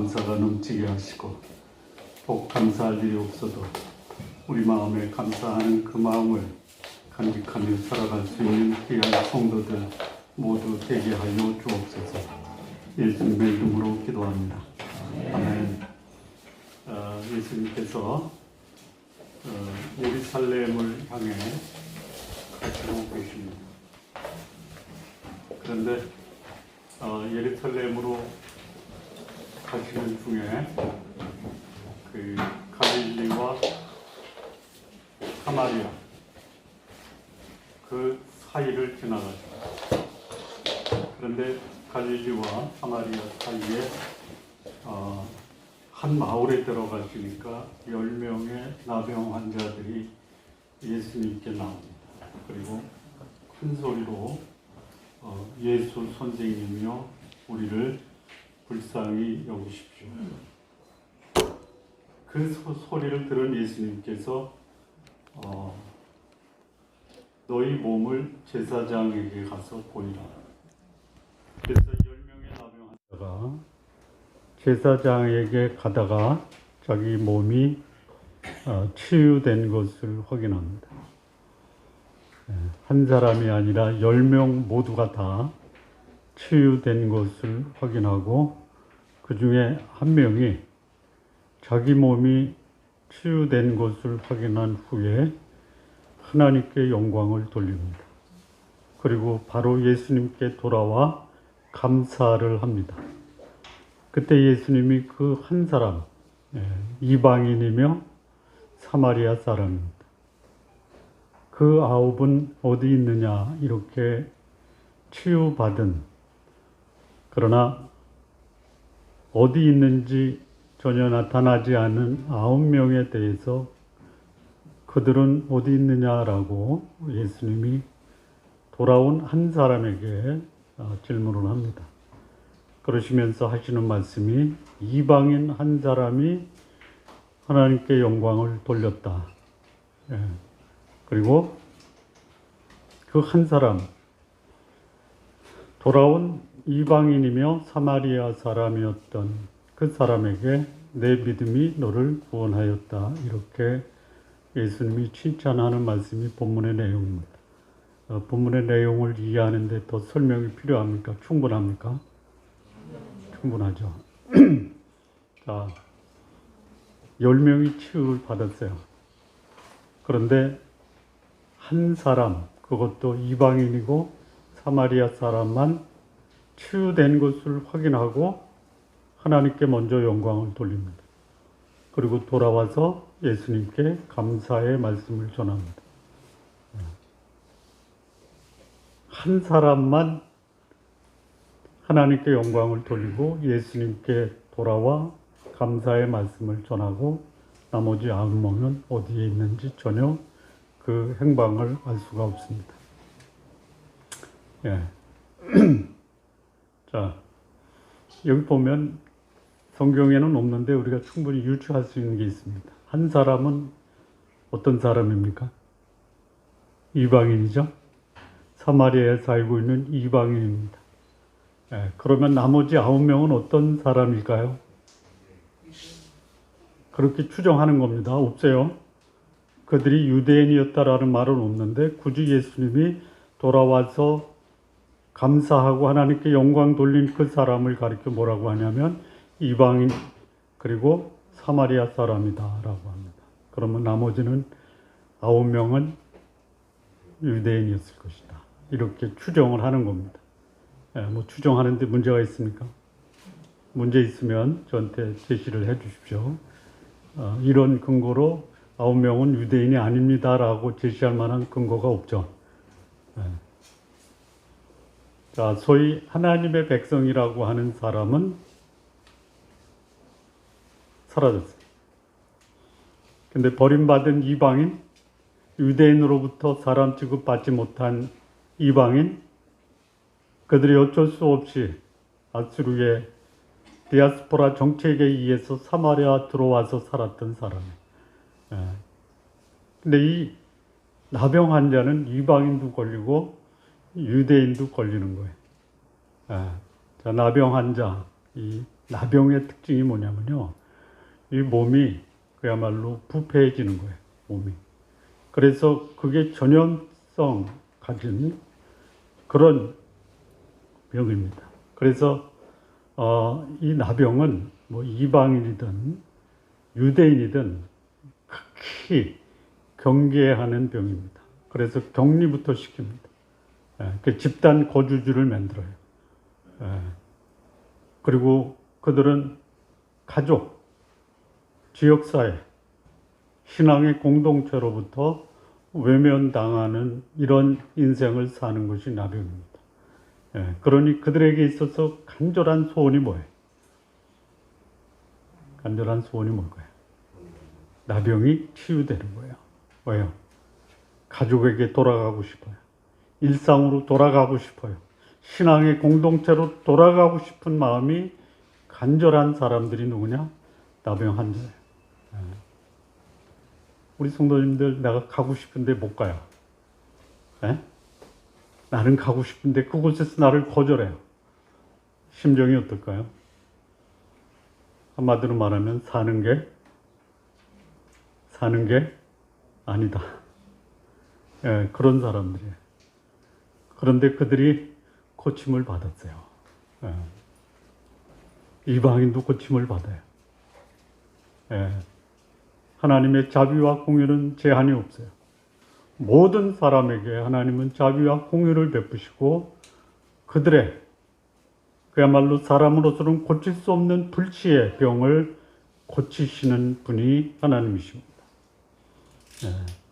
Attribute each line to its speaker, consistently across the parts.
Speaker 1: 감사가 넘치게 하시고 복 감사할 일이 없어도 우리 마음에 감사하는 그 마음을 간직하며 살아갈 수 있는 귀한 성도들 모두 되게 하여 주옵소서. 예수님의 이름으로 기도합니다. 아멘. 예수님께서 예루살렘을 향해 가시고 계십니다. 그런데 예루살렘으로 가시는 중에 그 갈릴리와 사마리아 그 사이를 지나가죠. 그런데 갈릴리와 사마리아 사이에 한 마을에 들어가시니까 10명의 나병 환자들이 예수님께 나옵니다. 그리고 큰 소리로 예수 선생님이여 우리를 불쌍히 여기십시오. 그 소리를 들은 예수님께서 너희 몸을 제사장에게 가서 보이라. 그래서 10명의 나병 환자가 제사장에게 가다가 자기 몸이 치유된 것을 확인합니다. 한 사람이 아니라 10명 모두가 다 치유된 것을 확인하고 그 중에 한 명이 자기 몸이 치유된 것을 확인한 후에 하나님께 영광을 돌립니다. 그리고 바로 예수님께 돌아와 감사를 합니다. 그때 예수님이 그 한 사람, 이방인이며 사마리아 사람입니다. 그 9은 어디 있느냐 이렇게 치유받은, 그러나 어디 있는지 전혀 나타나지 않은 9명에 대해서 그들은 어디 있느냐라고 예수님이 돌아온 한 사람에게 질문을 합니다. 그러시면서 하시는 말씀이 이방인 한 사람이 하나님께 영광을 돌렸다. 그리고 그 한 사람, 돌아온 이방인이며 사마리아 사람이었던 그 사람에게 내 믿음이 너를 구원하였다. 이렇게 예수님이 칭찬하는 말씀이 본문의 내용입니다. 본문의 내용을 이해하는 데 더 설명이 필요합니까? 충분합니까? 충분하죠. 자, 10명이 치유를 받았어요. 그런데 한 사람, 그것도 이방인이고 사마리아 사람만 치유된 것을 확인하고 하나님께 먼저 영광을 돌립니다. 그리고 돌아와서 예수님께 감사의 말씀을 전합니다. 한 사람만 하나님께 영광을 돌리고 예수님께 돌아와 감사의 말씀을 전하고 나머지 9명은 어디에 있는지 전혀 그 행방을 알 수가 없습니다. 자, 여기 보면 성경에는 없는데 우리가 충분히 유추할 수 있는 게 있습니다. 한 사람은 어떤 사람입니까? 이방인이죠. 사마리아에 살고 있는 이방인입니다. 그러면 나머지 9명은 어떤 사람일까요? 그렇게 추정하는 겁니다. 없어요. 그들이 유대인이었다라는 말은 없는데 굳이 예수님이 돌아와서 감사하고 하나님께 영광 돌린 그 사람을 가리켜 뭐라고 하냐면 이방인 그리고 사마리아 사람이다라고 합니다. 그러면 나머지는 9명은 유대인이었을 것이다. 이렇게 추정을 하는 겁니다. 뭐 추정하는데 문제가 있습니까? 문제 있으면 저한테 제시를 해 주십시오. 이런 근거로 9명은 유대인이 아닙니다라고 제시할 만한 근거가 없죠. 자, 소위 하나님의 백성이라고 하는 사람은 사라졌어요. 근데 버림받은 이방인, 유대인으로부터 사람 취급받지 못한 이방인, 그들이 어쩔 수 없이 아수르의 디아스포라 정책에 의해서 사마리아 들어와서 살았던 사람. 근데 이 나병 환자는 이방인도 걸리고 유대인도 걸리는 거예요. 자, 나병 환자, 이 나병의 특징이 뭐냐면요. 이 몸이 그야말로 부패해지는 거예요. 몸이. 그래서 그게 전염성 가진 그런 병입니다. 그래서 이 나병은 뭐 이방인이든 유대인이든 극히 경계해야 하는 병입니다. 그래서 격리부터 시킵니다. 그 집단 거주지를 만들어요. 그리고 그들은 가족, 지역사회, 신앙의 공동체로부터 외면당하는 이런 인생을 사는 것이 나병입니다. 그러니 그들에게 있어서 간절한 소원이 뭐예요? 간절한 소원이 뭘까요? 나병이 치유되는 거예요. 왜요? 가족에게 돌아가고 싶어요. 일상으로 돌아가고 싶어요. 신앙의 공동체로 돌아가고 싶은 마음이 간절한 사람들이 누구냐? 나병 환자예요. 우리 성도님들, 내가 가고 싶은데 못 가요. 나는 가고 싶은데 그곳에서 나를 거절해요. 심정이 어떨까요? 한마디로 말하면 사는 게 아니다. 그런 사람들이에요. 그런데 그들이 고침을 받았어요. 이방인도 고침을 받아요. 하나님의 자비와 공유는 제한이 없어요. 모든 사람에게 하나님은 자비와 공유를 베푸시고 그들의 그야말로 사람으로서는 고칠 수 없는 불치의 병을 고치시는 분이 하나님이십니다.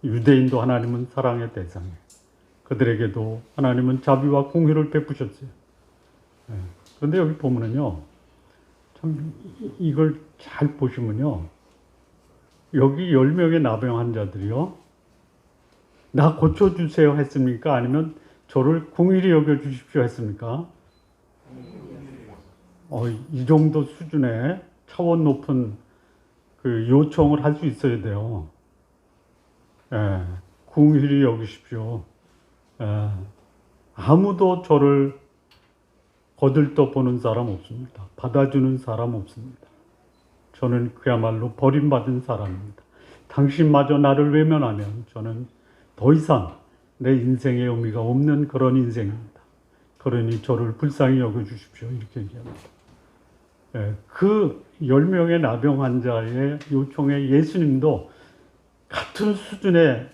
Speaker 1: 유대인도 하나님은 사랑의 대상이에요. 그들에게도 하나님은 자비와 공유를 베푸셨어요. 그런데 여기 보면은요, 참 이걸 잘 보시면요, 여기 10명의 나병 환자들이요, 나 고쳐주세요 했습니까? 아니면 저를 궁일히 여겨주십시오 했습니까? 이 정도 수준의 차원 높은 그 요청을 할 수 있어야 돼요. 궁일히 여기십시오. 아무도 저를 거들떠 보는 사람 없습니다. 받아주는 사람 없습니다. 저는 그야말로 버림받은 사람입니다. 당신마저 나를 외면하면 저는 더 이상 내 인생의 의미가 없는 그런 인생입니다. 그러니 저를 불쌍히 여겨주십시오. 이렇게 얘기합니다. 그 10명의 나병 환자의 요청에 예수님도 같은 수준의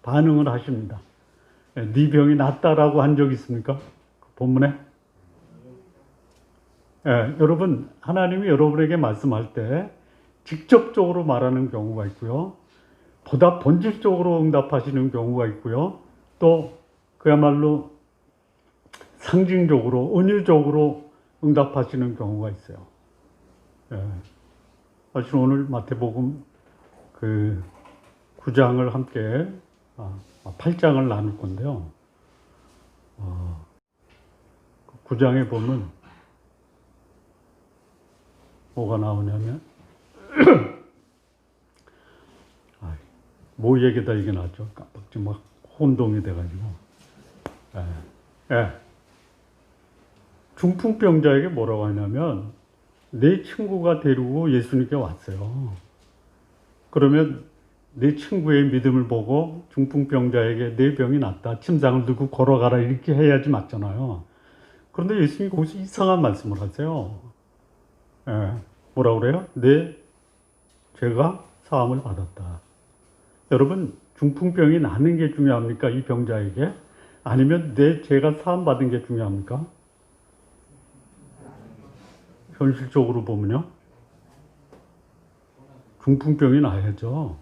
Speaker 1: 반응을 하십니다. 네 병이 낫다라고 한 적 있습니까? 그 본문에? 여러분, 하나님이 여러분에게 말씀할 때 직접적으로 말하는 경우가 있고요. 보다 본질적으로 응답하시는 경우가 있고요. 또 그야말로 상징적으로, 은유적으로 응답하시는 경우가 있어요. 사실 오늘 마태복음 그 9장을 함께 8장을 나눌 건데요. 9장에 보면 뭐가 나오냐면 뭐 얘기다 이게 나왔죠. 깜빡지 막 혼동이 돼가지고. 중풍병자에게 뭐라고 하냐면 내 친구가 데리고 예수님께 왔어요. 그러면 내 친구의 믿음을 보고 중풍병자에게 내 병이 낫다. 침상을 들고 걸어가라. 이렇게 해야지 맞잖아요. 그런데 예수님이 거기서 이상한 말씀을 하세요. 뭐라고 그래요? 내 죄가 사함을 받았다. 여러분, 중풍병이 나는 게 중요합니까? 이 병자에게? 아니면 내 죄가 사함 받은 게 중요합니까? 현실적으로 보면요. 중풍병이 나야죠.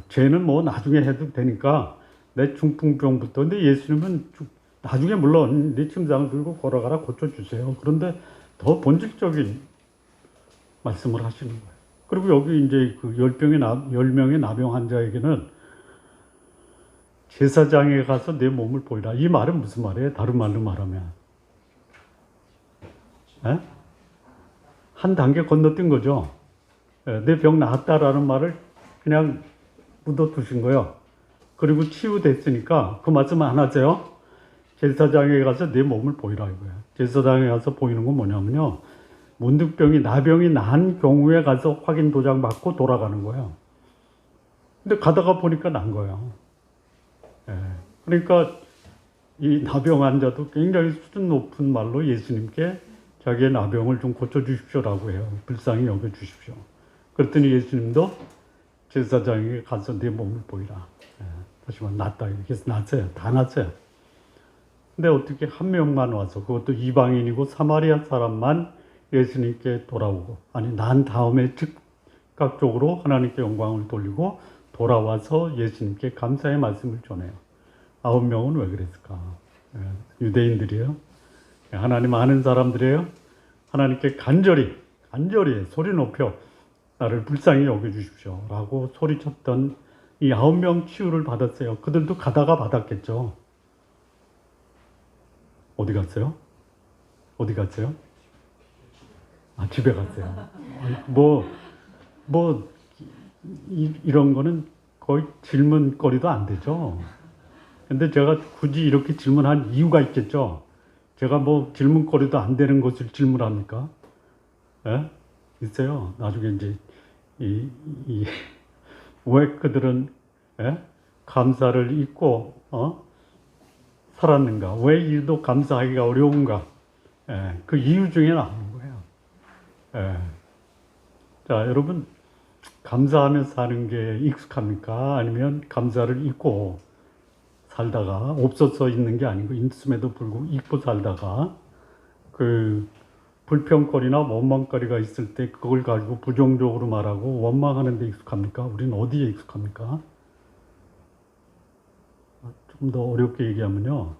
Speaker 1: 죄는 뭐 나중에 해도 되니까 내 중풍병부터. 근데 예수님은 나중에 물론 내 침상을 들고 걸어가라 고쳐주세요. 그런데 더 본질적인 말씀을 하시는 거예요. 그리고 여기 이제 그 10명의 나병 환자에게는 제사장에 가서 내 몸을 보이라. 이 말은 무슨 말이에요? 다른 말로 말하면. 한 단계 건너뛴 거죠. 내 병 나았다라는 말을 그냥 묻어두신 거예요. 그리고 치유됐으니까 그 말씀 안 하세요. 제사장에 가서 내 몸을 보이라 이거예요. 제사장에 가서 보이는 건 뭐냐면요. 문득병이 나병이 난 경우에 가서 확인 도장 받고 돌아가는 거예요. 근데 가다가 보니까 난 거예요. 예. 그러니까 이 나병 환자도 굉장히 수준 높은 말로 예수님께 자기의 나병을 좀 고쳐주십시오라고 해요. 불쌍히 여겨주십시오. 그랬더니 예수님도 제사장에게 가서 내 몸을 보이라. 예. 다시 말해 낫다. 이렇게 해서 낫어요. 다 낫어요. 근데 어떻게 한 명만 와서, 그것도 이방인이고 사마리아 사람만 예수님께 돌아오고, 아니 난 다음에 즉각적으로 하나님께 영광을 돌리고 돌아와서 예수님께 감사의 말씀을 전해요. 9명은 왜 그랬을까? 유대인들이에요. 하나님 아는 사람들이에요. 하나님께 간절히 소리 높여 나를 불쌍히 여겨주십시오 라고 소리쳤던 이 9명 치유를 받았어요. 그들도 가다가 받았겠죠. 어디 갔어요? 어디 갔어요? 아, 집에 갔어요. 이런 거는 거의 질문거리도 안 되죠. 근데 제가 굳이 이렇게 질문한 이유가 있겠죠. 제가 뭐 질문거리도 안 되는 것을 질문합니까? 예? 있어요. 나중에 이제 왜 그들은 감사를 잊고 살았는가? 왜 이도 감사하기가 어려운가? 그 이유 중에 나오는 거예요. 자, 여러분 감사하며 사는 게 익숙합니까? 아니면 감사를 잊고 살다가 없어서 있는 게 아니고 있음에도 불구하고 잊고 살다가 그 불평거리나 원망거리가 있을 때 그걸 가지고 부정적으로 말하고 원망하는 데 익숙합니까? 우리는 어디에 익숙합니까? 좀 더 어렵게 얘기하면요.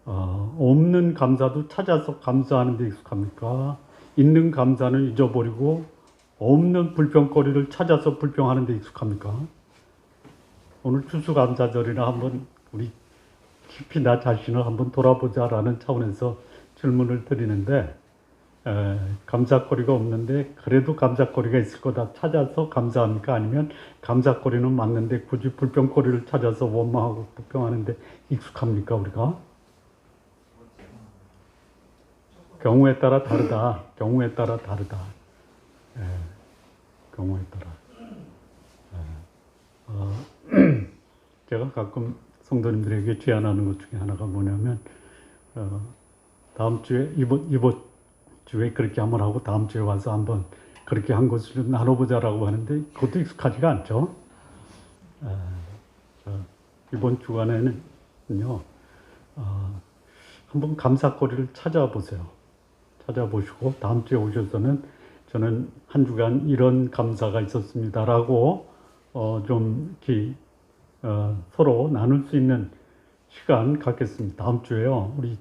Speaker 1: 없는 감사도 찾아서 감사하는 데 익숙합니까? 있는 감사는 잊어버리고 없는 불평거리를 찾아서 불평하는 데 익숙합니까? 오늘 추수감사절이나 한번 우리 깊이 나 자신을 한번 돌아보자라는 차원에서 질문을 드리는데, 감사거리가 없는데 그래도 감사거리가 있을 거다 찾아서 감사합니까? 아니면 감사거리는 맞는데 굳이 불평거리를 찾아서 원망하고 불평하는데 익숙합니까 우리가? 경우에 따라 다르다. 경우에 따라 다르다. 경우에 따라. 제가 가끔 성도님들에게 제안하는 것 중에 하나가 뭐냐면, 다음 주에 이번 주에 그렇게 한번 하고 다음 주에 와서 한번 그렇게 한 것을 좀 나눠보자라고 하는데 그것도 익숙하지가 않죠. 이번 주간에는요, 한번 감사거리를 찾아보세요. 찾아보시고 다음 주에 오셔서는 저는 한 주간 이런 감사가 있었습니다라고 좀 이렇게 서로 나눌 수 있는 시간 갖겠습니다. 다음 주에요. 우리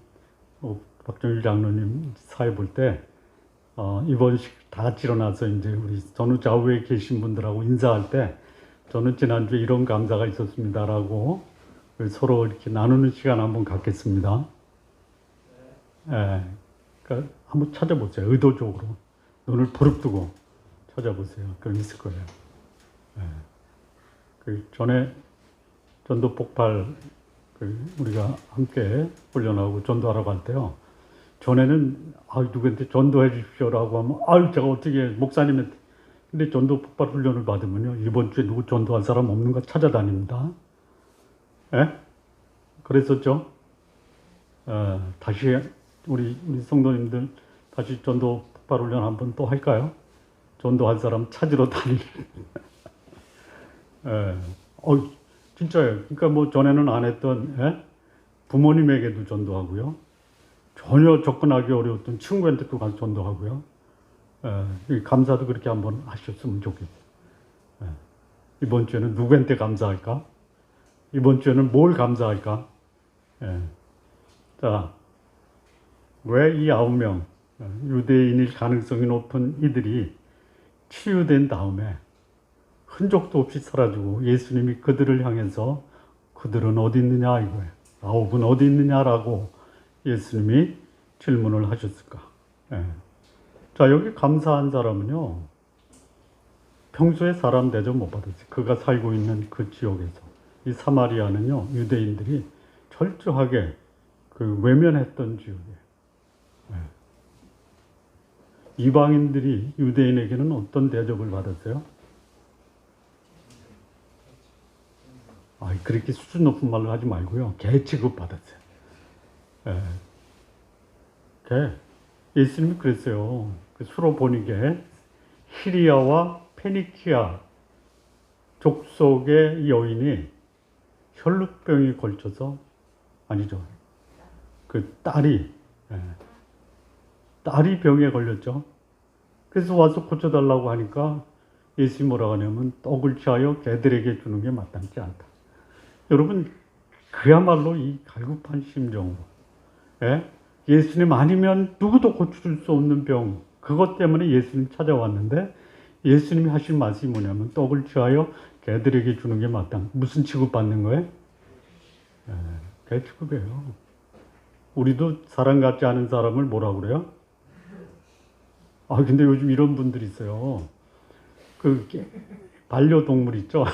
Speaker 1: 박정일 장로님 사회 볼 때 입원식 다 같이 일어나서 이제 우리 전후 좌우에 계신 분들하고 인사할 때 저는 지난주에 이런 감사가 있었습니다라고 서로 이렇게 나누는 시간 한번 갖겠습니다. 그러니까 한번 찾아보세요. 의도적으로 눈을 부릅뜨고 찾아보세요. 그럼 있을 거예요. 그 전에 전도 폭발 우리가 함께 훈련하고 전도하러 갈 때요. 전에는 누구한테 전도해 주십시오라고 하면 제가 어떻게 목사님한테, 근데 전도 폭발 훈련을 받으면요 이번 주에 누구 전도할 사람 없는가 찾아다닙니다. 그랬었죠. 다시 우리 성도님들 다시 전도 폭발 훈련 한번 또 할까요? 전도할 사람 찾으러 다니는. 진짜예요. 그러니까 뭐 전에는 안 했던 부모님에게도 전도하고요. 전혀 접근하기 어려웠던 친구한테도 가서 전도하고요. 감사도 그렇게 한번 하셨으면 좋겠어요. 이번 주에는 누구한테 감사할까? 이번 주에는 뭘 감사할까? 자, 왜 이 9명 유대인일 가능성이 높은 이들이 치유된 다음에 흔적도 없이 사라지고 예수님이 그들을 향해서 그들은 어디 있느냐 이거예요. 9은 어디 있느냐라고 예수님이 질문을 하셨을까? 자, 여기 감사한 사람은요, 평소에 사람 대접 못 받았어요. 그가 살고 있는 그 지역에서. 이 사마리아는요, 유대인들이 철저하게 외면했던 지역이에요. 이방인들이 유대인에게는 어떤 대접을 받았어요? 그렇게 수준 높은 말로 하지 말고요. 개 취급 받았어요. 예. 개. 예수님이 그랬어요. 그 수로 보니게 시리아와 페니키아 족속의 여인이 혈루병이 걸쳐서 아니죠. 그 딸이 병에 걸렸죠. 그래서 와서 고쳐달라고 하니까 예수님이 뭐라고 하냐면 떡을 취하여 개들에게 주는 게 마땅치 않다. 여러분 그야말로 이 갈급한 심정으로 예수님 아니면 누구도 고쳐줄 수 없는 병 그것 때문에 예수님 찾아왔는데 예수님이 하신 말씀이 뭐냐면 떡을 취하여 개들에게 주는 게 마땅. 무슨 취급받는 거예요? 개 취급이에요. 우리도 사람 같지 않은 사람을 뭐라고 그래요? 근데 요즘 이런 분들이 있어요. 그 반려동물 있죠?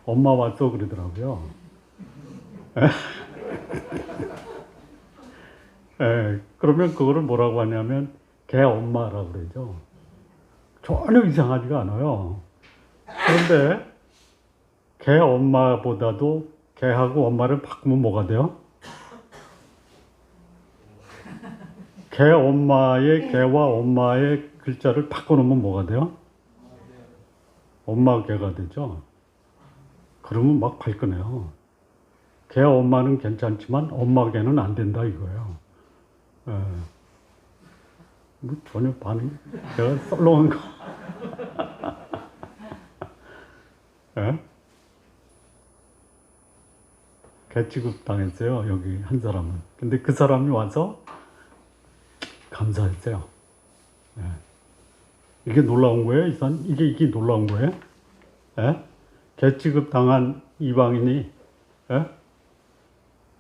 Speaker 1: 엄마 왔어 그러더라고요. 그러면 그거를 뭐라고 하냐면 개 엄마라고 그러죠. 전혀 이상하지가 않아요. 그런데 개 엄마보다도 개하고 엄마를 바꾸면 뭐가 돼요? 개 엄마의 개와 엄마의 글자를 바꿔놓으면 뭐가 돼요? 엄마 개가 되죠. 그러면 막 발끈해요. 개 엄마는 괜찮지만 엄마 개는 안 된다 이거예요. 뭐 전혀 반응, 제가 썰렁한 거. 개 취급 당했어요, 여기 한 사람은. 근데 그 사람이 와서 감사했어요. 이게 놀라운 거예요, 이게 놀라운 거예요? 개 취급 당한 이방인이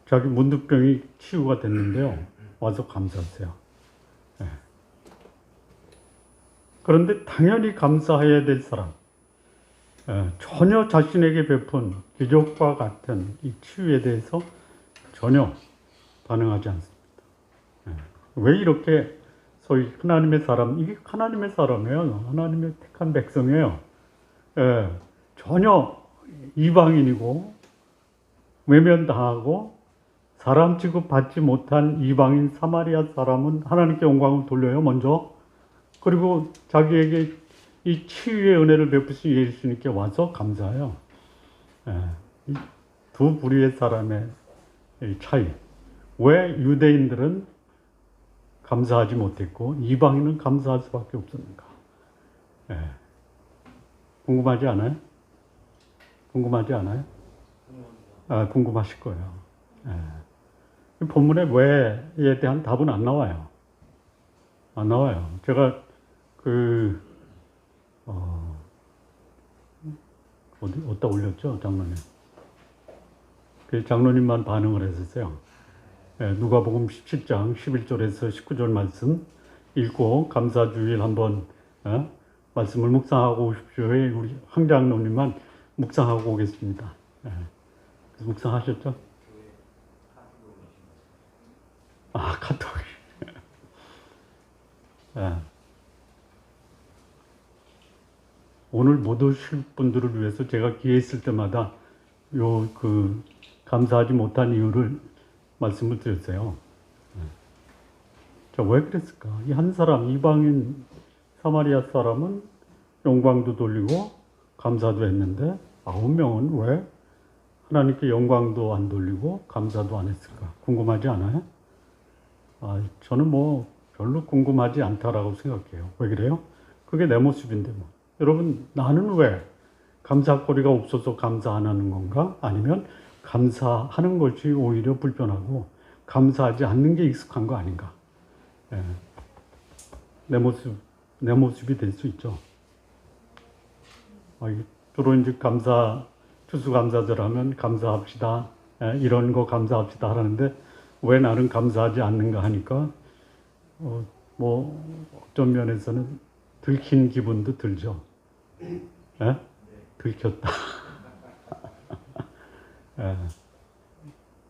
Speaker 1: 자기 문득병이 치유가 됐는데요. 와서 감사했어요. 그런데 당연히 감사해야 될 사람, 전혀 자신에게 베푼 기적과 같은 이 치유에 대해서 전혀 반응하지 않습니다. 왜 이렇게 소위 하나님의 사람, 이게 하나님의 사람이에요. 하나님의 택한 백성이에요. 전혀 이방인이고 외면당하고 사람 취급받지 못한 이방인 사마리아 사람은 하나님께 영광을 돌려요, 먼저. 그리고 자기에게 이 치유의 은혜를 베푸신 예수님께 와서 감사해요. 이 두 부류의 사람의 차이. 왜 유대인들은 감사하지 못했고 이방인은 감사할 수밖에 없었는가? 궁금하지 않아요? 궁금하지 않아요? 궁금하실 거예요. 본문에 왜에 대한 답은 안 나와요. 안 나와요. 제가 어디다 올렸죠, 장로님? 그 장로님만 반응을 했었어요. 누가복음 17장 11절에서 19절 말씀 읽고 감사주일 한번 말씀을 묵상하고 오십시오. 우리 황 장로님만 묵상하고 오겠습니다. 그래서 묵상하셨죠? 카톡. 오늘 못 오실 분들을 위해서 제가 기회 있을 때마다 감사하지 못한 이유를 말씀을 드렸어요. 왜 그랬을까? 이 한 사람, 이방인 사마리아 사람은 영광도 돌리고 감사도 했는데 9명은 왜 하나님께 영광도 안 돌리고 감사도 안 했을까? 궁금하지 않아요? 저는 별로 궁금하지 않다라고 생각해요. 왜 그래요? 그게 내 모습인데 뭐. 여러분, 나는 왜 감사거리가 없어서 감사 안 하는 건가? 아니면 감사하는 것이 오히려 불편하고 감사하지 않는 게 익숙한 거 아닌가? 내 모습이 될 수 있죠. 주로 이제 추수감사절 하면 감사합시다. 이런 거 감사합시다 하라는데 왜 나는 감사하지 않는가 하니까 어떤 면에서는 들킨 기분도 들죠. 들켰다.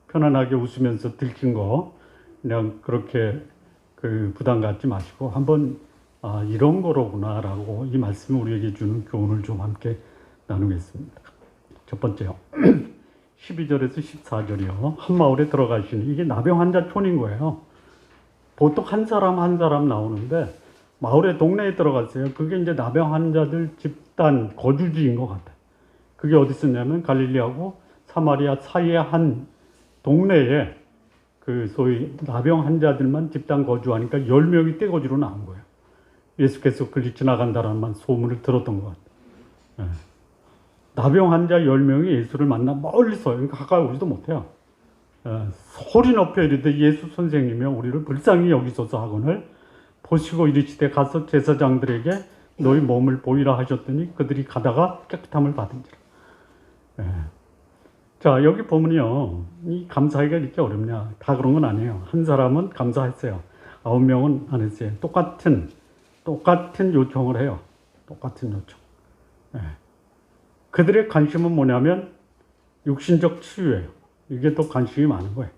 Speaker 1: 편안하게 웃으면서 들킨 거 그냥 그렇게 부담 갖지 마시고 한번 이런 거로구나라고 이 말씀이 우리에게 주는 교훈을 좀 함께 나누겠습니다. 첫 번째요. 12절에서 14절이요. 한 마을에 들어가시니 이게 나병 환자촌인 거예요. 보통 한 사람 한 사람 나오는데 마을의 동네에 들어갔어요. 그게 이제 나병 환자들 집단 거주지인 것 같아요. 그게 어디 있었냐면 갈릴리하고 사마리아 사이의 한 동네에 소위 나병 환자들만 집단 거주하니까 10명이 떼거지로 나온 거예요. 예수께서 그리 지나간다라는 소문을 들었던 것 같아요. 나병 환자 10명이 예수를 만나 멀리서, 그러니까 가까이 오지도 못해요. 소리 높여 이르되 예수 선생님이여 우리를 불쌍히 여기소서 하거늘 보시고 이르시되 가서 제사장들에게 너희 몸을 보이라 하셨더니 그들이 가다가 깨끗함을 받은지라. 자, 여기 보면요, 이 감사하기가 이렇게 어렵냐? 다 그런 건 아니에요. 한 사람은 감사했어요. 9명은 안 했어요. 똑같은 요청을 해요. 똑같은 요청. 그들의 관심은 뭐냐면 육신적 치유예요. 이게 더 관심이 많은 거예요.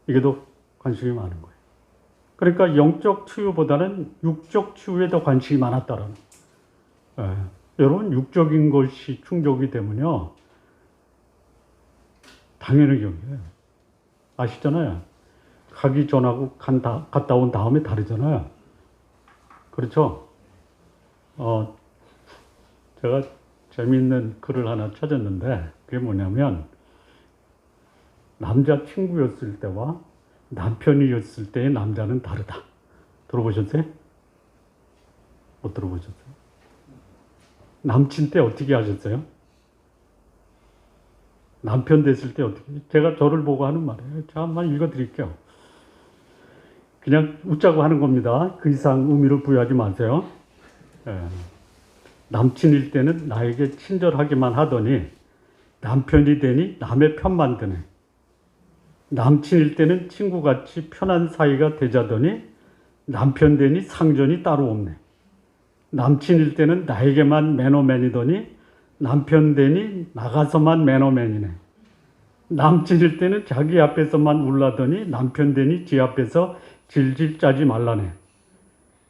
Speaker 1: 이게 더 관심이 많은 거예요. 그러니까 영적 치유보다는 육적 치유에 더 관심이 많았다라는. 여러분, 육적인 것이 충족이 되면요, 당연히 여기에요. 아시잖아요. 가기 전하고 갔다 온 다음에 다르잖아요. 그렇죠? 제가 재미있는 글을 하나 찾았는데 그게 뭐냐면 남자 친구였을 때와 남편이었을 때의 남자는 다르다. 들어보셨어요? 못 들어보셨어요? 남친 때 어떻게 하셨어요? 남편 됐을 때 어떻게? 제가 저를 보고 하는 말이에요. 제가 한번 읽어드릴게요. 그냥 웃자고 하는 겁니다. 그 이상 의미를 부여하지 마세요. 남친일 때는 나에게 친절하기만 하더니 남편이 되니 남의 편만 드네. 남친일 때는 친구같이 편한 사이가 되자더니 남편 되니 상전이 따로 없네. 남친일 때는 나에게만 매너맨이더니 남편 되니 나가서만 매너맨이네. 남친일 때는 자기 앞에서만 울라더니 남편 되니 지 앞에서 질질 짜지 말라네.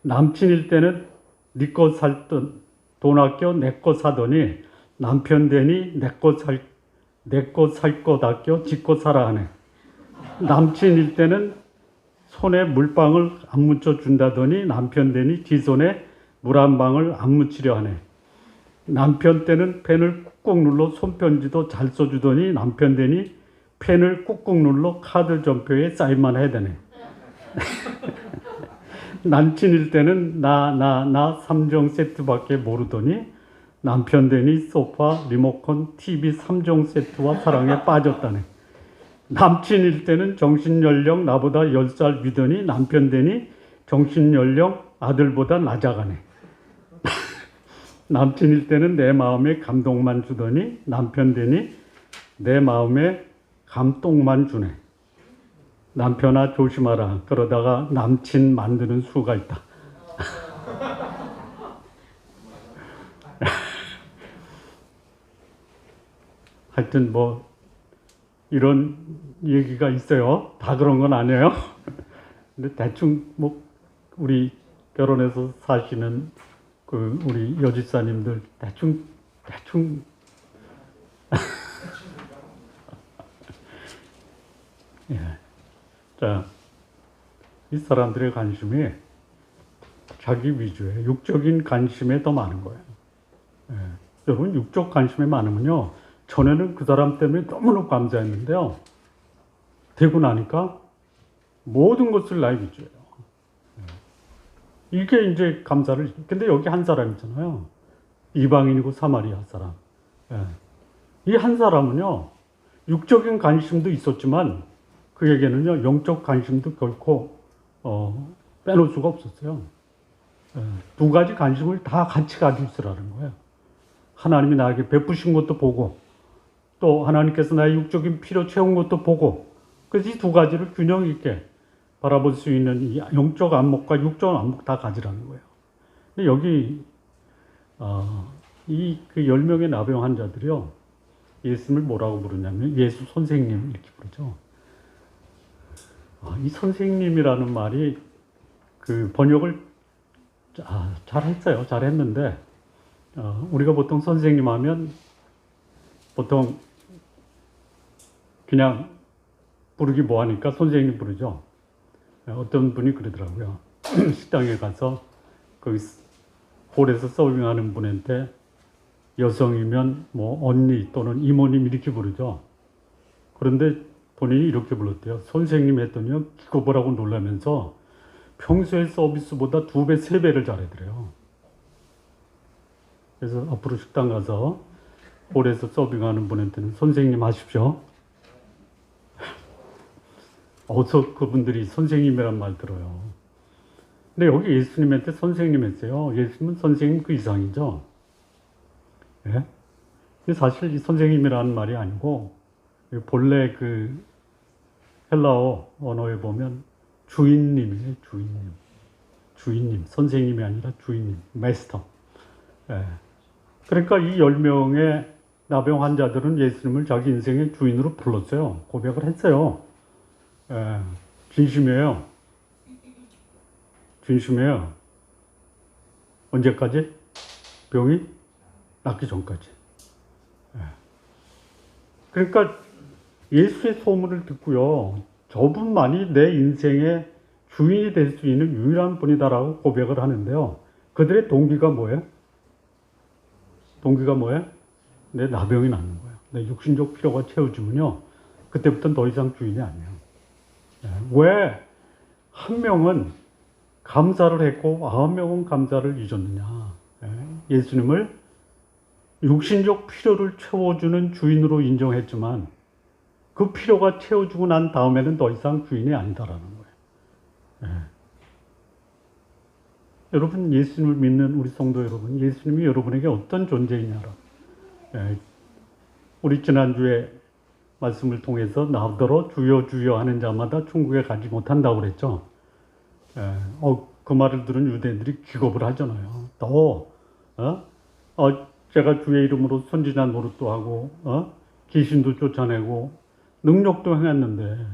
Speaker 1: 남친일 때는 네 거 살 돈 아껴 내 거 사더니 남편 되니 내 거 살 것 아껴 지 거 사라 하네. 남친일 때는 손에 물방울 안 묻혀 준다더니 남편 되니 지 손에 물 한 방울 안 묻히려 하네. 남편 때는 펜을 꾹꾹 눌러 손편지도 잘 써주더니 남편 되니 펜을 꾹꾹 눌러 카드 전표에 사인만 해야 되네. 남친일 때는 나 3종 세트밖에 모르더니 남편 되니 소파, 리모컨, TV 3종 세트와 사랑에 빠졌다네. 남친일 때는 정신연령 나보다 10살 위더니 남편 되니 정신연령 아들보다 낮아가네. 남친일 때는 내 마음에 감동만 주더니 남편 되니 내 마음에 감동만 주네. 남편아 조심하라. 그러다가 남친 만드는 수가 있다. 하여튼 뭐 이런 얘기가 있어요. 다 그런 건 아니에요. 근데 대충 뭐 우리 결혼해서 사시는 우리 여집사님들 대충 예. 자, 이 사람들의 관심이 자기 위주에 육적인 관심에 더 많은 거예요. 여러분, 육적 관심에 많으면요, 전에는 그 사람 때문에 너무너무 감사했는데요, 되고 나니까 모든 것을 나의 위주예요. 이게 이제 감사를, 근데 여기 한 사람이잖아요. 이방인이고 사마리아 사람. 이 한 사람은요, 육적인 관심도 있었지만 그에게는요, 영적 관심도 결코 빼놓을 수가 없었어요. 두 가지 관심을 다 같이 가지고 있으라는 거예요. 하나님이 나에게 베푸신 것도 보고, 또 하나님께서 나의 육적인 필요 채운 것도 보고, 그래서 이 두 가지를 균형 있게 바라볼 수 있는 이 영적 안목과 육적 안목 다 가지라는 거예요. 근데 여기 이 10명의 나병 환자들이요, 예수님을 뭐라고 부르냐면 예수 선생님 이렇게 부르죠. 이 선생님이라는 말이 그 번역을 잘했어요. 잘했는데 우리가 보통 선생님 하면 보통 그냥 부르기 뭐하니까 선생님 부르죠. 어떤 분이 그러더라고요. 식당에 가서 거기 홀에서 서빙하는 분한테 여성이면 뭐 언니 또는 이모님 이렇게 부르죠. 그런데 본인이 이렇게 불렀대요. 선생님 했더니요, 기겁을 하고 놀라면서 평소의 서비스보다 2배, 3배를 잘하더래요. 그래서 앞으로 식당 가서 홀에서 서빙하는 분한테는 선생님 하십시오. 어서 그분들이 선생님이란 말 들어요. 근데 여기 예수님한테 선생님 했어요. 예수님은 선생님 그 이상이죠. 예? 근데 사실 이 선생님이라는 말이 아니고 본래 그 헬라어 언어에 보면 주인님이에요. 주인님. 선생님이 아니라 주인님. 마스터. 예. 그러니까 이 10명의 나병 환자들은 예수님을 자기 인생의 주인으로 불렀어요. 고백을 했어요. 예. 진심이에요. 언제까지? 병이 낫기 전까지. 예. 그러니까 예수의 소문을 듣고요, 저분만이 내 인생의 주인이 될 수 있는 유일한 분이다라고 고백을 하는데요. 그들의 동기가 뭐예요? 내 나병이 낫는 거예요. 내 육신적 필요가 채워지면요, 그때부터는 더 이상 주인이 아니에요. 왜 한 명은 감사를 했고 9명은 감사를 잊었느냐? 예수님을 육신적 필요를 채워주는 주인으로 인정했지만 그 필요가 채워주고 난 다음에는 더 이상 주인이 아니다라는 거예요. 여러분, 예수님을 믿는 우리 성도 여러분, 예수님이 여러분에게 어떤 존재이냐라. 우리 지난주에 말씀을 통해서 나더러 주여 주여 하는 자마다 천국에 가지 못한다고 그랬죠. 그 말을 들은 유대인들이 기겁을 하잖아요. 제가 주의 이름으로 선지자 노릇도 하고 귀신도 쫓아내고 능력도 행했는데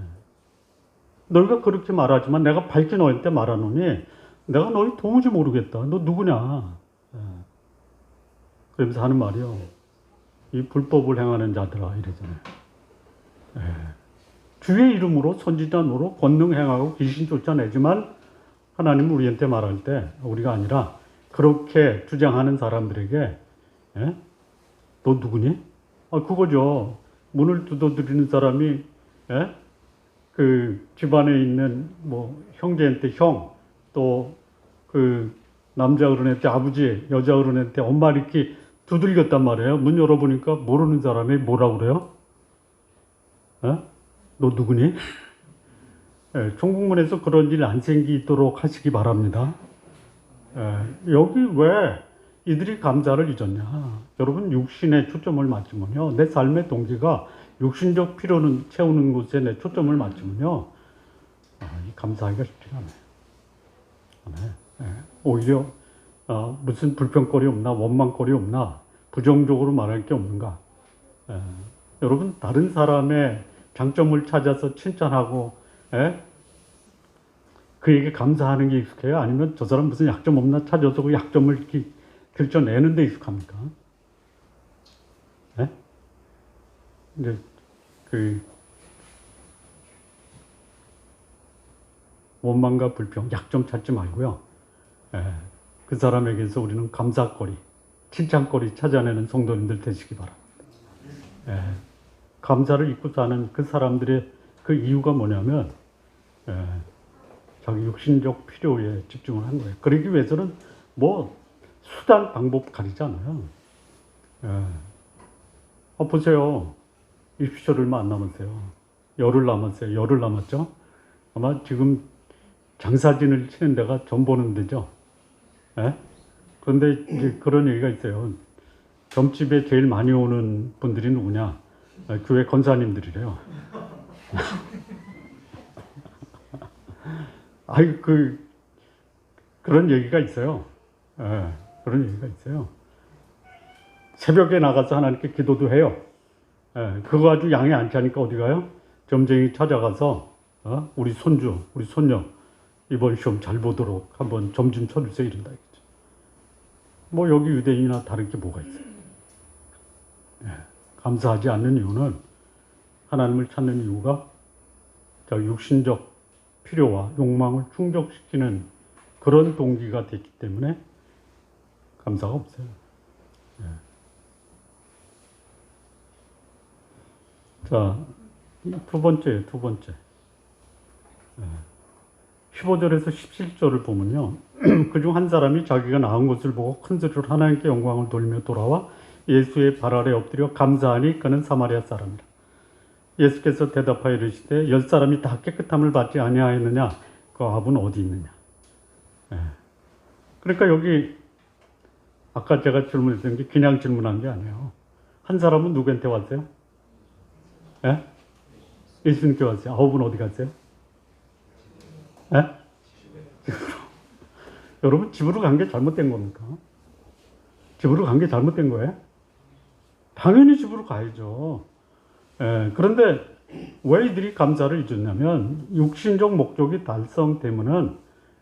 Speaker 1: 너희가 그렇게 말하지만 내가 밝히 너희한테 말하노니 내가 너희 도무지 모르겠다. 너 누구냐? 그러면서 하는 말이요, 이 불법을 행하는 자들아 이러잖아요. 주의 이름으로 선지자 노릇 권능 행하고 귀신 쫓아내지만 하나님은 우리한테 말할 때 우리가 아니라 그렇게 주장하는 사람들에게 너 누구니? 그거죠. 문을 두드리는 사람이 그 집안에 있는 뭐 형제한테 형, 또 그 남자 어른한테 아버지, 여자 어른한테 엄마 이렇게 두들겼단 말이에요. 문 열어보니까 모르는 사람이 뭐라고 그래요? 너 누구니? 천국문에서 그런 일 안 생기도록 하시기 바랍니다. 여기 왜 이들이 감사를 잊었냐? 여러분, 육신에 초점을 맞추면요, 내 삶의 동기가 육신적 필요는 채우는 곳에 내 초점을 맞추면요, 감사하기가 쉽지가 않아요. 오히려 무슨 불평거리 없나, 원망거리 없나, 부정적으로 말할 게 없는가? 여러분, 다른 사람의 장점을 찾아서 칭찬하고 그에게 감사하는 게 익숙해요? 아니면 저 사람 무슨 약점 없나 찾아서 그 약점을 이렇게 들춰내는 데 익숙합니까? 근데 그 원망과 불평, 약점 찾지 말고요, 그 사람에게서 우리는 감사거리, 칭찬거리 찾아내는 성도님들 되시기 바랍니다. 감사를 잊고 사는 그 사람들의 그 이유가 뭐냐면 자기 육신적 필요에 집중을 한 거예요. 그러기 위해서는 뭐 수단, 방법 가리지 않아요. 보세요. 입시절 얼마 안 남았어요. 열흘 남았죠. 아마 지금 장사진을 치는 데가 점 보는 데죠. 그런데 이제 그런 얘기가 있어요. 점집에 제일 많이 오는 분들이 누구냐? 교회 권사님들이래요. 그런 얘기가 있어요. 그런 얘기가 있어요. 새벽에 나가서 하나님께 기도도 해요. 그거 아주 양이 안 차니까 어디 가요? 점쟁이 찾아가서 우리 손주, 우리 손녀 이번 시험 잘 보도록 한번 점 좀 쳐주세요 이런다 이거죠. 뭐 여기 유대인이나 다른 게 뭐가 있어요? 감사하지 않는 이유는 하나님을 찾는 이유가 육신적 필요와 욕망을 충족시키는 그런 동기가 됐기 때문에 감사가 없어요. 자, 두 번째. 15절에서 17절을 보면요. 그중 한 사람이 자기가 나은 것을 보고 큰 소리로 하나님께 영광을 돌리며 돌아와 예수의 발 아래 엎드려 감사하니 그는 사마리아 사람이라. 예수께서 대답하여 이르시되 10사람이 다 깨끗함을 받지 아니하였느냐? 그 압은 어디 있느냐? 그러니까 여기 아까 제가 질문했던 게 그냥 질문한 게 아니에요. 한 사람은 누구한테 왔어요? 예수님께 왔어요. 9은 어디 갔어요? 집으로. 여러분 집으로 간 게 잘못된 겁니까? 집으로 간 게 잘못된 거예요? 당연히 집으로 가야죠. 그런데 왜 이들이 감사를 잊었냐면 육신적 목적이 달성되면은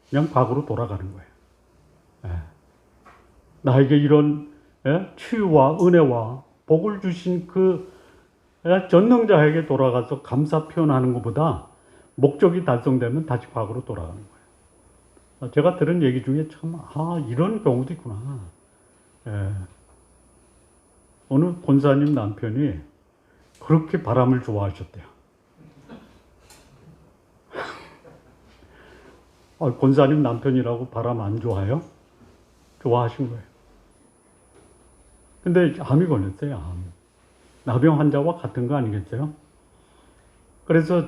Speaker 1: 그냥 과거로 돌아가는 거예요. 나에게 이런 치유와 은혜와 복을 주신 그 전능자에게 돌아가서 감사 표현하는 것보다 목적이 달성되면 다시 과거로 돌아가는 거예요. 제가 들은 얘기 중에 참 이런 경우도 있구나. 어느 권사님 남편이 그렇게 바람을 좋아하셨대요. 권사님 남편이라고 바람 안 좋아해요? 좋아하신 거예요. 근데 암이 걸렸어요. 암. 나병 환자와 같은 거 아니겠어요? 그래서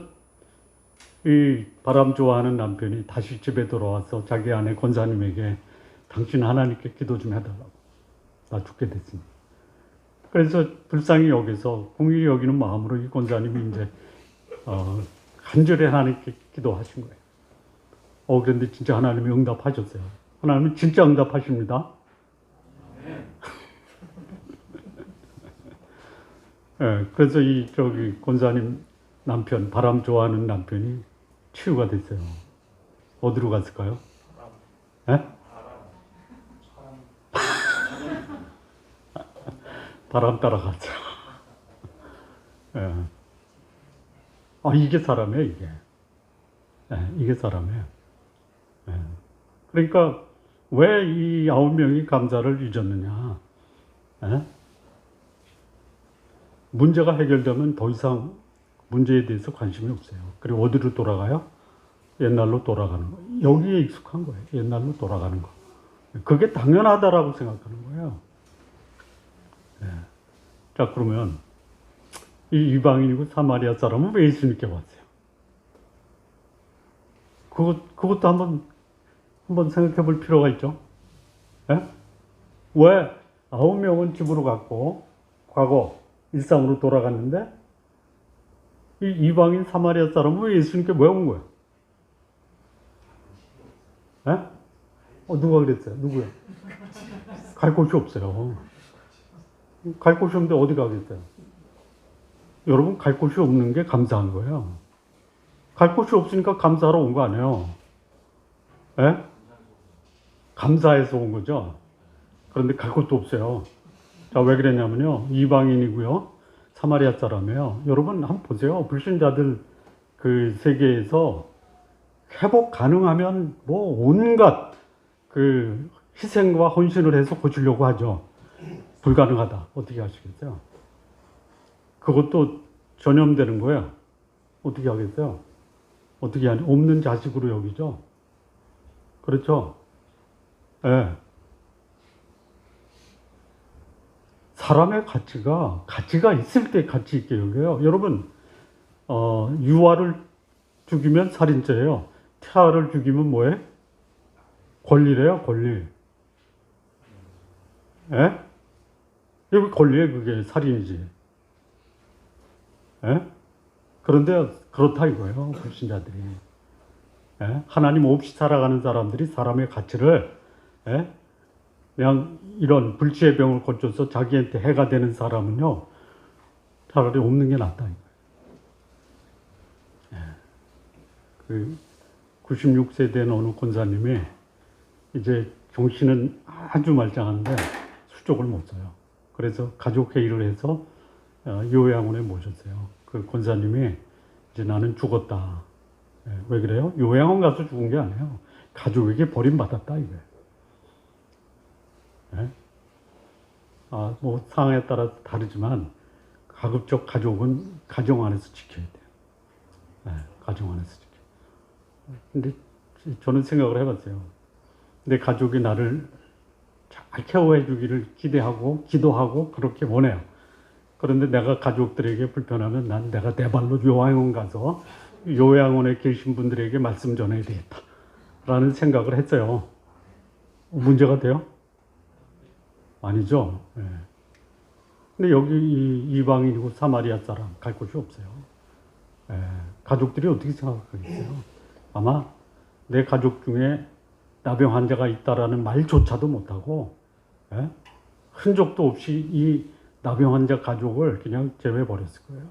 Speaker 1: 이 바람 좋아하는 남편이 다시 집에 돌아와서 자기 아내 권사님에게 당신 하나님께 기도 좀 해달라고. 나 죽게 됐으니. 그래서 불쌍히 여기서 공의히 여기는 마음으로 이 권사님이 이제 간절히 하나님께 기도하신 거예요. 그런데 진짜 하나님이 응답하셨어요. 하나님은 진짜 응답하십니다. 그래서 권사님 남편, 바람 좋아하는 남편이 치유가 됐어요. 어디로 갔을까요? 바람 따라갔죠. 이게 사람이에요, 이게. 이게 사람이에요. 그러니까 왜 이 9명이 감사를 잊었느냐? 문제가 해결되면 더 이상 문제에 대해서 관심이 없어요. 그리고 어디로 돌아가요? 옛날로 돌아가는 거. 여기에 익숙한 거예요. 옛날로 돌아가는 거. 그게 당연하다라고 생각하는 거예요. 자, 그러면 이 이방인이고 사마리아 사람은 왜 예수님께 왔어요? 그것도 한번 생각해 볼 필요가 있죠. 왜 9명은 집으로 갔고 과거 일상으로 돌아갔는데 이 이방인 사마리아 사람은 왜 예수님께 왜 온 거야? 누가 그랬어요? 누구야? 갈 곳이 없어요. 갈 곳이 없는데 어디 가겠어요? 여러분, 갈 곳이 없는 게 감사한 거예요. 갈 곳이 없으니까 감사하러 온 거 아니에요. 감사해서 온 거죠. 그런데 갈 곳도 없어요. 자, 왜 그랬냐면요. 이방인이고요. 사마리아 사람이에요. 여러분, 한번 보세요. 불신자들 그 세계에서 회복 가능하면 뭐 온갖 그 희생과 헌신을 해서 고치려고 하죠. 불가능하다. 어떻게 하시겠어요? 그것도 전염되는 거예요. 어떻게 하겠어요? 어떻게 하니? 없는 자식으로 여기죠. 그렇죠? 사람의 가치가 있을 때 가치 있게 여겨요. 여러분, 유아를 죽이면 살인죄예요. 태아를 죽이면 뭐예요? 권리래요, 권리. 여기 권리에 그게 살인이지. 그런데 그렇다 이거예요, 불신자들이. 하나님 없이 살아가는 사람들이 사람의 가치를 그냥 이런 불치의 병을 고쳐서 자기한테 해가 되는 사람은요, 차라리 없는 게 낫다. 그 96세 된 어느 권사님이 이제 정신은 아주 말짱한데 수족을 못 써요. 그래서 가족 회의를 해서 요양원에 모셨어요. 그 권사님이 이제 나는 죽었다. 왜 그래요? 요양원 가서 죽은 게 아니에요. 가족에게 버림받았다 이거예요. 뭐 상황에 따라 다르지만 가급적 가족은 가정 안에서 지켜야 돼요. 가정 안에서 지켜요. 근데 저는 생각을 해봤어요. 내 가족이 나를 잘 케어해 주기를 기대하고 기도하고 그렇게 원해요. 그런데 내가 가족들에게 불편하면 난 내가 내 발로 요양원 가서 요양원에 계신 분들에게 말씀 전해야 되겠다 라는 생각을 했어요. 문제가 돼요? 아니죠. 근데 여기 이방인이고 사마리아 사람 갈 곳이 없어요. 가족들이 어떻게 생각하겠어요? 아마 내 가족 중에 나병 환자가 있다라는 말조차도 못하고 흔적도 없이 이 나병 환자 가족을 그냥 제외해버렸을 거예요.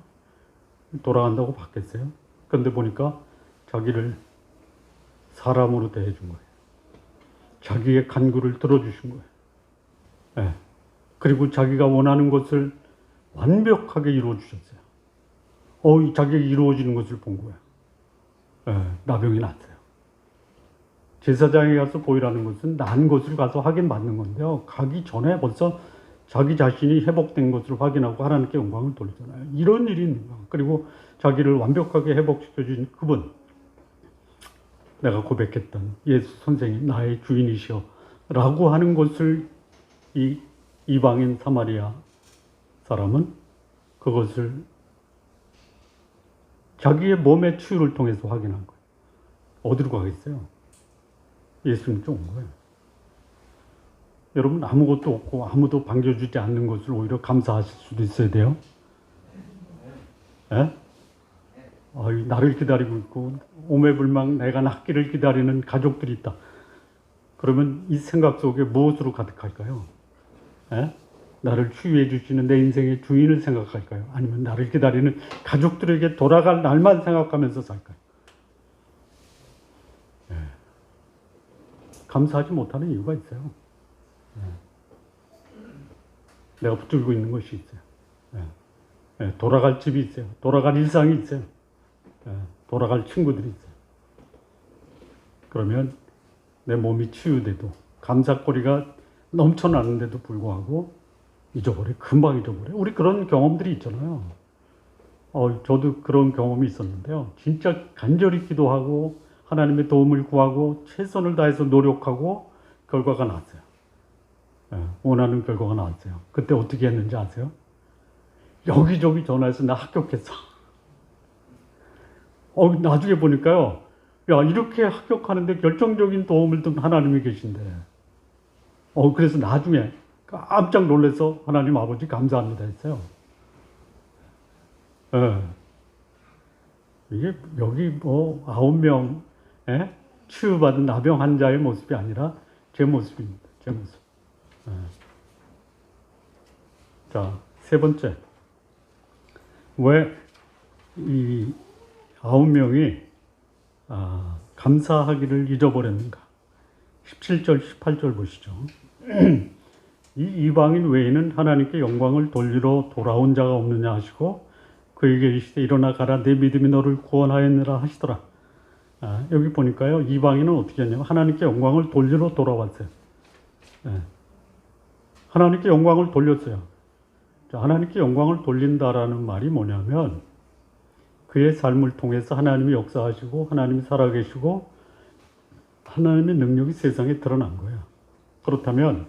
Speaker 1: 돌아간다고 받겠어요? 그런데 보니까 자기를 사람으로 대해준 거예요. 자기의 간구를 들어주신 거예요. 그리고 자기가 원하는 것을 완벽하게 이루어주셨어요. 자기가 이루어지는 것을 본 거예요. 나병이 났어요. 제사장에 가서 보이라는 것은 난 것을 가서 확인받는 건데요. 가기 전에 벌써 자기 자신이 회복된 것을 확인하고 하나님께 영광을 돌리잖아요. 이런 일이 있는 거예요. 그리고 자기를 완벽하게 회복시켜준 그분, 내가 고백했던 예수 선생님 나의 주인이시여 라고 하는 것을 이 이방인 사마리아 사람은 그것을 자기의 몸의 치유를 통해서 확인한 거예요. 어디로 가겠어요? 예수님 쪽 온 거예요. 여러분 아무것도 없고 아무도 반겨주지 않는 것을 오히려 감사하실 수도 있어야 돼요. 나를 기다리고 있고 오매불망 내가 낫기를 기다리는 가족들이 있다. 그러면 이 생각 속에 무엇으로 가득할까요? 나를 치유해 주시는 내 인생의 주인을 생각할까요? 아니면 나를 기다리는 가족들에게 돌아갈 날만 생각하면서 살까요? 감사하지 못하는 이유가 있어요. 내가 붙들고 있는 것이 있어요. 돌아갈 집이 있어요. 돌아갈 일상이 있어요. 돌아갈 친구들이 있어요. 그러면 내 몸이 치유돼도 감사거리가 넘쳐나는데도 불구하고 금방 잊어버려. 우리 그런 경험들이 있잖아요. 저도 그런 경험이 있었는데요. 진짜 간절히 기도하고 하나님의 도움을 구하고 최선을 다해서 노력하고 결과가 나왔어요. 원하는 결과가 나왔어요. 그때 어떻게 했는지 아세요? 여기저기 전화해서 나 합격했어. 나중에 보니까요. 이렇게 합격하는데 결정적인 도움을 준 하나님이 계신데. 그래서 나중에 깜짝 놀라서 하나님 아버지 감사합니다 했어요. 이게 여기 9명 치유받은 나병 환자의 모습이 아니라 제 모습입니다. 제 모습. 자, 세 번째. 왜 이 9명이 감사하기를 잊어버렸는가? 17절, 18절 보시죠. 이 이방인 외에는 하나님께 영광을 돌리러 돌아온 자가 없느냐 하시고 그에게 이르시되 일어나 가라 내 믿음이 너를 구원하였느라 하시더라. 여기 보니까요. 이방인은 어떻게 했냐면 하나님께 영광을 돌리러 돌아왔어요. 하나님께 영광을 돌렸어요. 자, 하나님께 영광을 돌린다라는 말이 뭐냐면 그의 삶을 통해서 하나님이 역사하시고 하나님이 살아계시고 하나님의 능력이 세상에 드러난 거예요. 그렇다면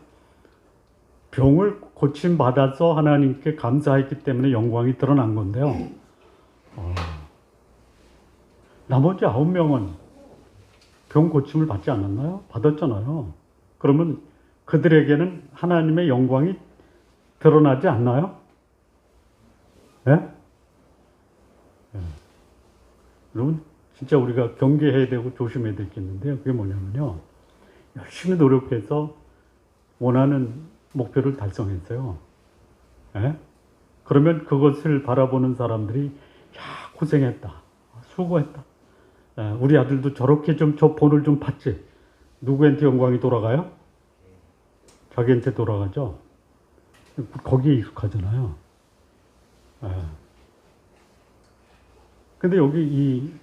Speaker 1: 병을 고침받아서 하나님께 감사했기 때문에 영광이 드러난 건데요. 나머지 9명은 병 고침을 받지 않았나요? 받았잖아요. 그러면 그들에게는 하나님의 영광이 드러나지 않나요? 여러분 진짜 우리가 경계해야 되고 조심해야 될 게 있는데요. 그게 뭐냐면요. 열심히 노력해서 원하는 목표를 달성했어요. 그러면 그것을 바라보는 사람들이 고생했다. 수고했다. 우리 아들도 저렇게 좀 저 본을 좀 봤지. 누구한테 영광이 돌아가요? 자기한테 돌아가죠. 거기에 익숙하잖아요. 근데 여기 이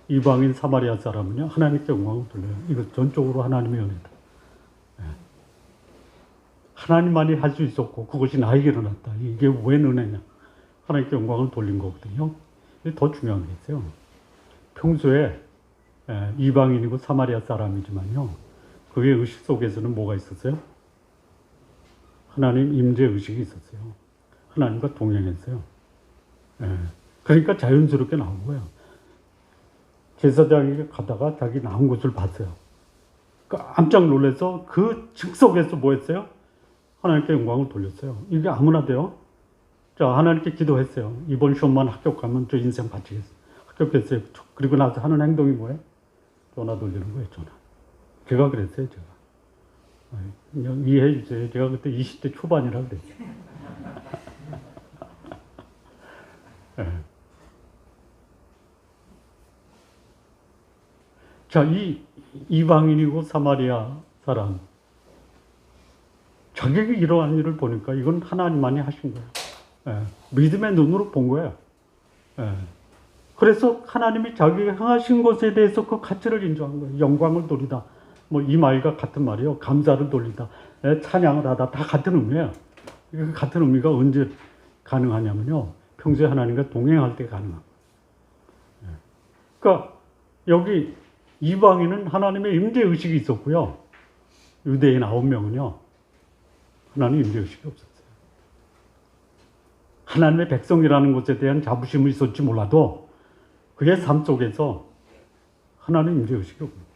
Speaker 1: 이방인 사마리아 사람은요, 하나님께 영광을 돌려요. 이거 전적으로 하나님의 은혜다. 하나님만이 할 수 있었고 그것이 나에게 일어났다. 이게 왜 은혜냐? 하나님께 영광을 돌린 거거든요. 더 중요한 게 있어요. 평소에 이방인이고 사마리아 사람이지만요, 그의 의식 속에서는 뭐가 있었어요? 하나님 임재 의식이 있었어요. 하나님과 동행했어요. 그러니까 자연스럽게 나온 거예요. 제사장이 가다가 자기 나온 것을 봤어요. 깜짝 놀라서 그 즉석에서 뭐 했어요? 하나님께 영광을 돌렸어요. 이게 아무나 돼요? 자, 하나님께 기도했어요. 이번 시험만 합격하면 저 인생 바치겠어요. 합격했어요. 그리고 나서 하는 행동이 뭐예요? 전화 돌리는 거예요, 전화. 제가 그랬어요, 제가. 이해해 주세요. 제가 그때 20대 초반이라 그랬어요. 자, 이 이방인이고 사마리아 사람, 자격이 이러한 일을 보니까 이건 하나님만이 하신 거예요. 믿음의 눈으로 본 거예요. 그래서 하나님이 자기가 행하신 것에 대해서 그 가치를 인정한 거예요. 영광을 돌리다. 뭐 이 말과 같은 말이요. 감사를 돌리다. 찬양을 하다. 다 같은 의미예요. 그 같은 의미가 언제 가능하냐면요, 평소에 하나님과 동행할 때 가능한 거예요. 그러니까 여기 이방인은 하나님의 임재의식이 있었고요, 유대인 9명은요 하나님 임재의식이 없었어요. 하나님의 백성이라는 것에 대한 자부심이 있었지 몰라도 그의 삶 속에서 하나님 임재의식이 없는 거예요.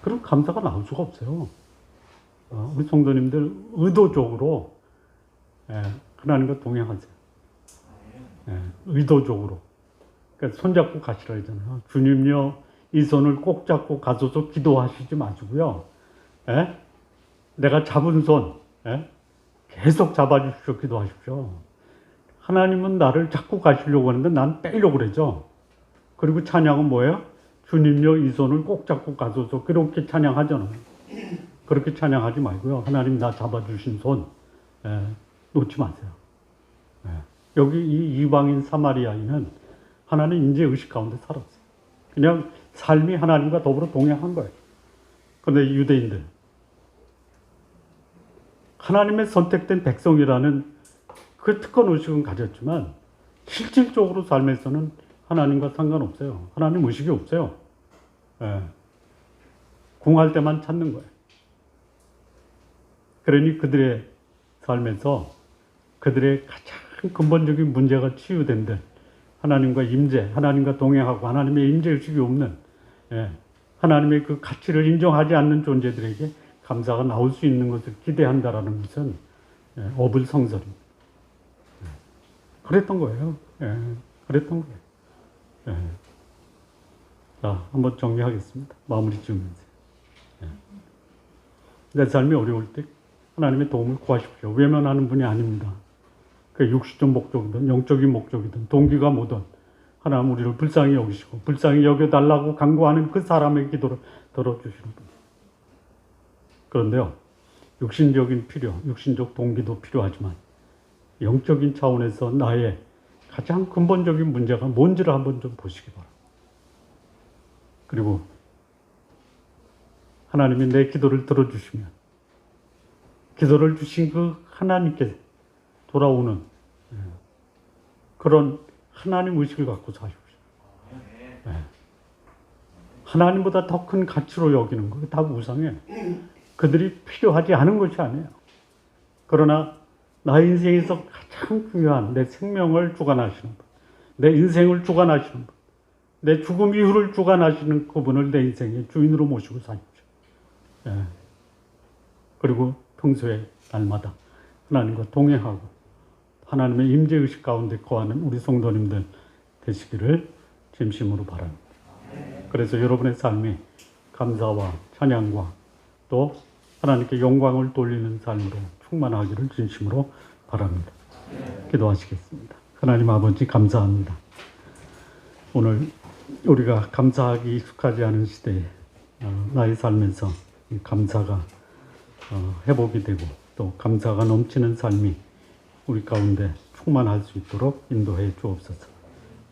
Speaker 1: 그럼 감사가 나올 수가 없어요. 우리 성도님들 의도적으로 하나님과 동행하세요. 의도적으로. 그러니까 손잡고 가시라 했잖아요. 주님요, 이 손을 꼭 잡고 가셔서 기도하시지 마시고요. 내가 잡은 손 계속 잡아주십시오. 기도하십시오. 하나님은 나를 잡고 가시려고 하는데 난 빼려고 그러죠. 그리고 찬양은 뭐예요? 주님요, 이 손을 꼭 잡고 가셔서, 그렇게 찬양하잖아요. 그렇게 찬양하지 말고요. 하나님 나 잡아주신 손 놓지 마세요. 여기 이 이방인 사마리아인은 하나님 임재 의식 가운데 살았어요. 그냥 삶이 하나님과 더불어 동행한 거예요. 그런데 유대인들, 하나님의 선택된 백성이라는 그 특권 의식은 가졌지만 실질적으로 삶에서는 하나님과 상관없어요. 하나님 의식이 없어요. 궁할 때만 찾는 거예요. 그러니 그들의 삶에서 그들의 가장 근본적인 문제가 치유된 데, 하나님과 임재, 하나님과 동행하고 하나님의 임재의식이 없는, 하나님의 그 가치를 인정하지 않는 존재들에게 감사가 나올 수 있는 것을 기대한다라는 것은 어불성설입니다. 그랬던 거예요. 그랬던 거예요. 자, 한번 정리하겠습니다. 마무리 지으면서. 내 삶이 어려울 때 하나님의 도움을 구하십시오. 외면하는 분이 아닙니다. 그 육신적 목적이든 영적인 목적이든 동기가 뭐든 하나님 우리를 불쌍히 여기시고 불쌍히 여겨달라고 간구하는 그 사람의 기도를 들어주시는 분. 그런데요, 육신적인 필요, 육신적 동기도 필요하지만 영적인 차원에서 나의 가장 근본적인 문제가 뭔지를 한번 좀 보시기 바랍니다. 그리고 하나님이 내 기도를 들어주시면 기도를 주신 그 하나님께 돌아오는 그런 하나님 의식을 갖고 사십시오. 하나님보다 더 큰 가치로 여기는 거 다 우상이에요. 그들이 필요하지 않은 것이 아니에요. 그러나 나의 인생에서 가장 중요한 내 생명을 주관하시는 분, 내 인생을 주관하시는 분, 내 죽음 이후를 주관하시는 그분을 내 인생의 주인으로 모시고 사십시오. 그리고 평소에 날마다 하나님과 동행하고 하나님의 임재의식 가운데 거하는 우리 성도님들 되시기를 진심으로 바랍니다. 그래서 여러분의 삶이 감사와 찬양과 또 하나님께 영광을 돌리는 삶으로 충만하기를 진심으로 바랍니다. 기도하시겠습니다. 하나님 아버지 감사합니다. 오늘 우리가 감사하기 익숙하지 않은 시대에 나의 삶에서 이 감사가 회복이 되고 또 감사가 넘치는 삶이 우리 가운데 충만할 수 있도록 인도해 주옵소서.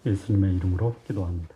Speaker 1: 예수님의 이름으로 기도합니다.